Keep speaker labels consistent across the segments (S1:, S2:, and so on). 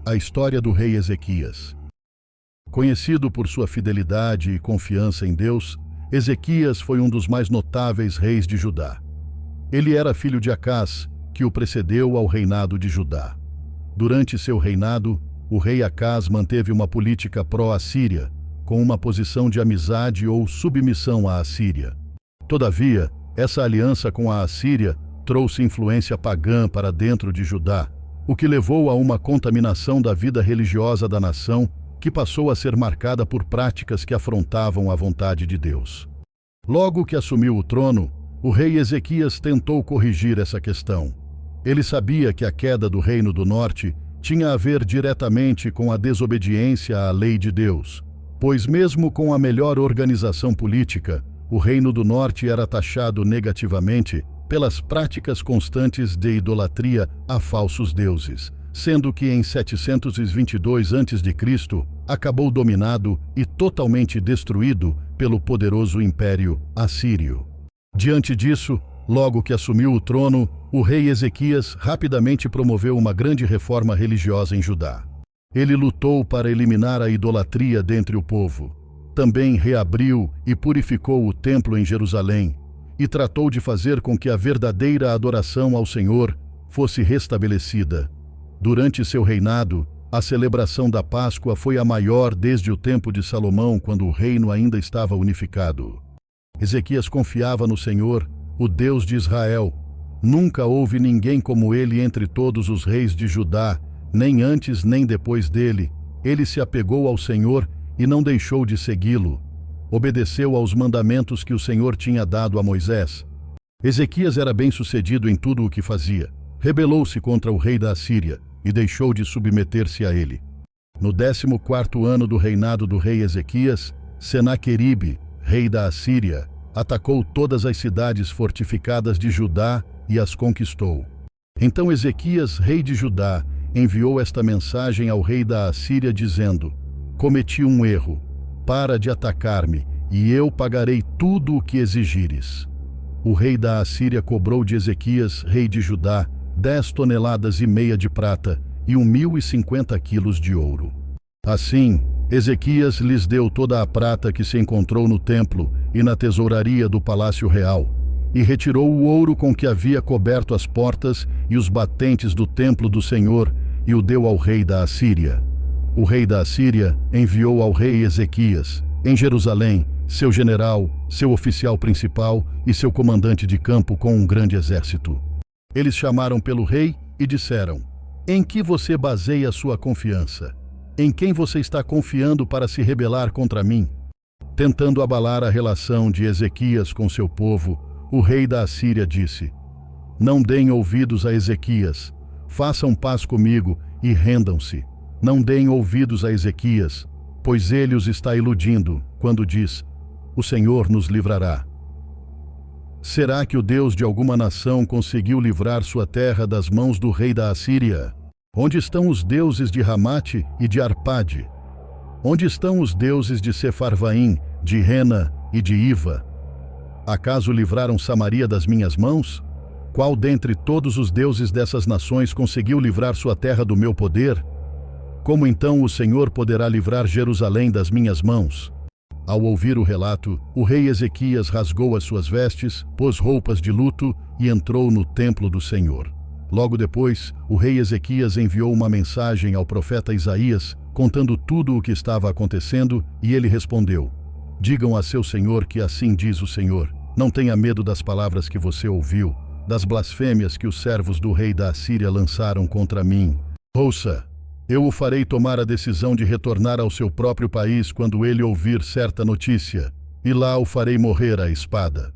S1: A história do rei Ezequias. Conhecido por sua fidelidade e confiança em Deus, Ezequias foi um dos mais notáveis reis de Judá. Ele era filho de Acás, que o precedeu ao reinado de Judá. Durante seu reinado, o rei Acás manteve uma política pró-Assíria, com uma posição de amizade ou submissão à Assíria. Todavia, essa aliança com a Assíria trouxe influência pagã para dentro de Judá, o que levou a uma contaminação da vida religiosa da nação, que passou a ser marcada por práticas que afrontavam a vontade de Deus. Logo que assumiu o trono, o rei Ezequias tentou corrigir essa questão. Ele sabia que a queda do Reino do Norte tinha a ver diretamente com a desobediência à lei de Deus, pois mesmo com a melhor organização política, o Reino do Norte era taxado negativamente pelas práticas constantes de idolatria a falsos deuses, sendo que em 722 a.C. acabou dominado e totalmente destruído pelo poderoso Império Assírio. Diante disso, logo que assumiu o trono, o rei Ezequias rapidamente promoveu uma grande reforma religiosa em Judá. Ele lutou para eliminar a idolatria dentre o povo. Também reabriu e purificou o templo em Jerusalém, e tratou de fazer com que a verdadeira adoração ao Senhor fosse restabelecida. Durante seu reinado, a celebração da Páscoa foi a maior desde o tempo de Salomão, quando o reino ainda estava unificado. Ezequias confiava no Senhor, o Deus de Israel. Nunca houve ninguém como ele entre todos os reis de Judá, nem antes nem depois dele. Ele se apegou ao Senhor e não deixou de segui-lo. Obedeceu aos mandamentos que o Senhor tinha dado a Moisés. Ezequias era bem-sucedido em tudo o que fazia. Rebelou-se contra o rei da Assíria e deixou de submeter-se a ele. No 14º ano do reinado do rei Ezequias, Senaqueribe, rei da Assíria, atacou todas as cidades fortificadas de Judá e as conquistou. Então Ezequias, rei de Judá, enviou esta mensagem ao rei da Assíria dizendo: cometi um erro. Para de atacar-me, e eu pagarei tudo o que exigires. O rei da Assíria cobrou de Ezequias, rei de Judá, 10,5 toneladas de prata e 1.050 quilos de ouro. Assim, Ezequias lhes deu toda a prata que se encontrou no templo e na tesouraria do palácio real, e retirou o ouro com que havia coberto as portas e os batentes do templo do Senhor, e o deu ao rei da Assíria. O rei da Assíria enviou ao rei Ezequias, em Jerusalém, seu general, seu oficial principal e seu comandante de campo com um grande exército. Eles chamaram pelo rei e disseram: em que você baseia sua confiança? Em quem você está confiando para se rebelar contra mim? Tentando abalar a relação de Ezequias com seu povo, o rei da Assíria disse: não deem ouvidos a Ezequias, façam paz comigo e rendam-se. Não deem ouvidos a Ezequias, pois ele os está iludindo, quando diz: o Senhor nos livrará. Será que o Deus de alguma nação conseguiu livrar sua terra das mãos do rei da Assíria? Onde estão os deuses de Ramate e de Arpade? Onde estão os deuses de Sefarvaim, de Rena e de Iva? Acaso livraram Samaria das minhas mãos? Qual dentre todos os deuses dessas nações conseguiu livrar sua terra do meu poder? Como então o Senhor poderá livrar Jerusalém das minhas mãos? Ao ouvir o relato, o rei Ezequias rasgou as suas vestes, pôs roupas de luto e entrou no templo do Senhor. Logo depois, o rei Ezequias enviou uma mensagem ao profeta Isaías, contando tudo o que estava acontecendo, e ele respondeu: digam a seu senhor que assim diz o Senhor: não tenha medo das palavras que você ouviu, das blasfêmias que os servos do rei da Assíria lançaram contra mim. Ouça! Eu o farei tomar a decisão de retornar ao seu próprio país quando ele ouvir certa notícia, e lá o farei morrer à espada.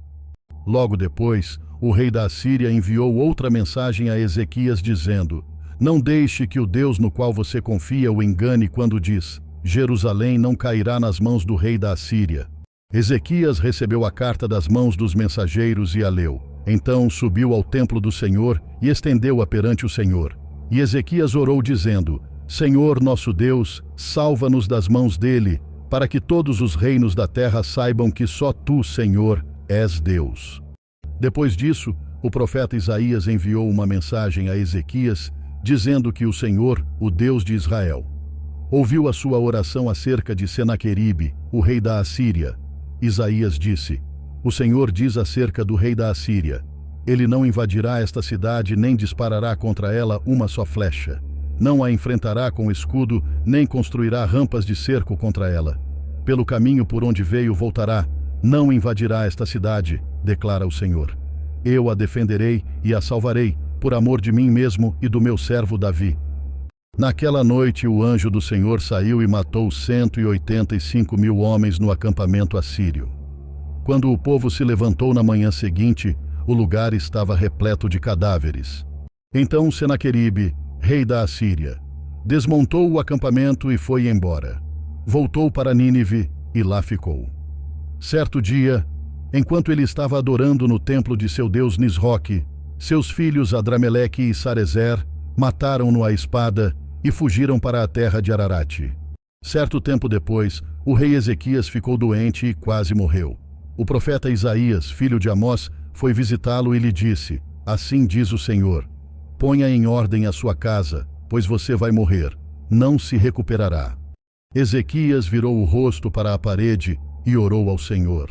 S1: Logo depois, o rei da Assíria enviou outra mensagem a Ezequias dizendo: não deixe que o Deus no qual você confia o engane quando diz: Jerusalém não cairá nas mãos do rei da Assíria. Ezequias recebeu a carta das mãos dos mensageiros e a leu. Então subiu ao templo do Senhor e estendeu-a perante o Senhor. E Ezequias orou dizendo: Senhor nosso Deus, salva-nos das mãos dele, para que todos os reinos da terra saibam que só tu, Senhor, és Deus. Depois disso, o profeta Isaías enviou uma mensagem a Ezequias, dizendo que o Senhor, o Deus de Israel, ouviu a sua oração acerca de Senaqueribe, o rei da Assíria. Isaías disse: O Senhor diz acerca do rei da Assíria: Ele não invadirá esta cidade nem disparará contra ela uma só flecha. Não a enfrentará com escudo, nem construirá rampas de cerco contra ela. Pelo caminho por onde veio voltará, não invadirá esta cidade, declara o Senhor. Eu a defenderei e a salvarei, por amor de mim mesmo e do meu servo Davi. Naquela noite o anjo do Senhor saiu e matou 185.000 homens no acampamento assírio. Quando o povo se levantou na manhã seguinte, o lugar estava repleto de cadáveres. Então Senaqueribe, rei da Assíria, desmontou o acampamento e foi embora. Voltou para Nínive e lá ficou. Certo dia, enquanto ele estava adorando no templo de seu deus Nisroque, seus filhos Adrameleque e Sarezer mataram-no à espada e fugiram para a terra de Ararate. Certo tempo depois, o rei Ezequias ficou doente e quase morreu. O profeta Isaías, filho de Amós, foi visitá-lo e lhe disse: Assim diz o Senhor: Ponha em ordem a sua casa, pois você vai morrer, não se recuperará. Ezequias virou o rosto para a parede e orou ao Senhor: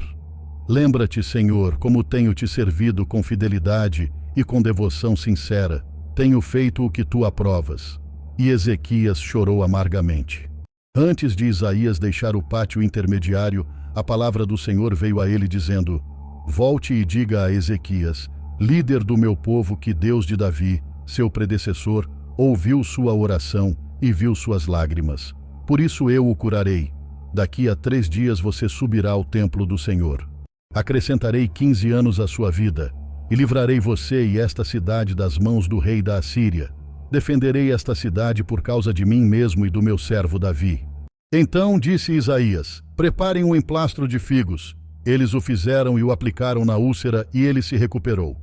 S1: Lembra-te, Senhor, como tenho te servido com fidelidade e com devoção sincera. Tenho feito o que tu aprovas. E Ezequias chorou amargamente. Antes de Isaías deixar o pátio intermediário, a palavra do Senhor veio a ele dizendo: Volte e diga a Ezequias, líder do meu povo, que Deus de Davi, seu predecessor, ouviu sua oração e viu suas lágrimas. Por isso eu o curarei. Daqui a 3 dias você subirá ao templo do Senhor. Acrescentarei 15 anos à sua vida, e livrarei você e esta cidade das mãos do rei da Assíria. Defenderei esta cidade por causa de mim mesmo e do meu servo Davi. Então disse Isaías: Preparem um emplastro de figos. Eles o fizeram e o aplicaram na úlcera, e ele se recuperou.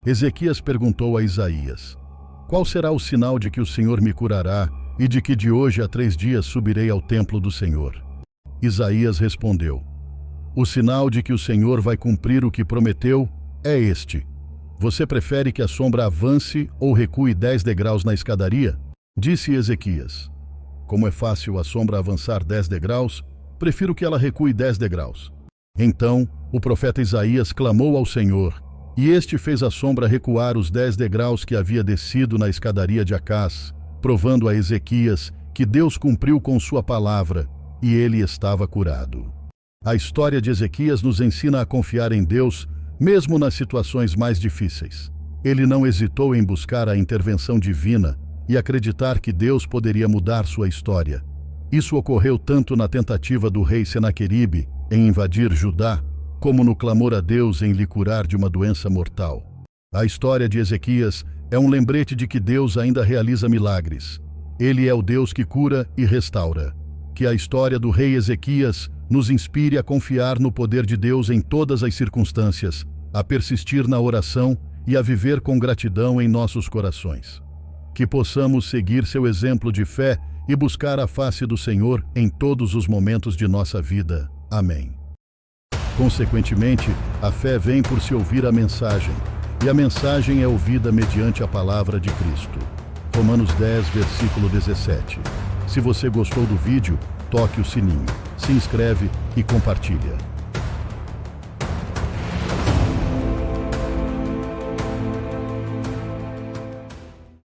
S1: Ezequias perguntou a Isaías: Qual será o sinal de que o Senhor me curará e de que de hoje a 3 dias subirei ao templo do Senhor? Isaías respondeu: O sinal de que o Senhor vai cumprir o que prometeu é este: Você prefere que a sombra avance ou recue 10 degraus na escadaria? Disse Ezequias: Como é fácil a sombra avançar 10 degraus, prefiro que ela recue 10 degraus. Então o profeta Isaías clamou ao Senhor, e este fez a sombra recuar os 10 degraus que havia descido na escadaria de Acás, provando a Ezequias que Deus cumpriu com sua palavra, e ele estava curado. A história de Ezequias nos ensina a confiar em Deus, mesmo nas situações mais difíceis. Ele não hesitou em buscar a intervenção divina e acreditar que Deus poderia mudar sua história. Isso ocorreu tanto na tentativa do rei Senaqueribe em invadir Judá, como no clamor a Deus em lhe curar de uma doença mortal. A história de Ezequias é um lembrete de que Deus ainda realiza milagres. Ele é o Deus que cura e restaura. Que a história do rei Ezequias nos inspire a confiar no poder de Deus em todas as circunstâncias, a persistir na oração e a viver com gratidão em nossos corações. Que possamos seguir seu exemplo de fé e buscar a face do Senhor em todos os momentos de nossa vida. Amém. Consequentemente, a fé vem por se ouvir a mensagem, e a mensagem é ouvida mediante a palavra de Cristo. Romanos 10, versículo 17. Se você gostou do vídeo, toque o sininho, se inscreve e compartilha.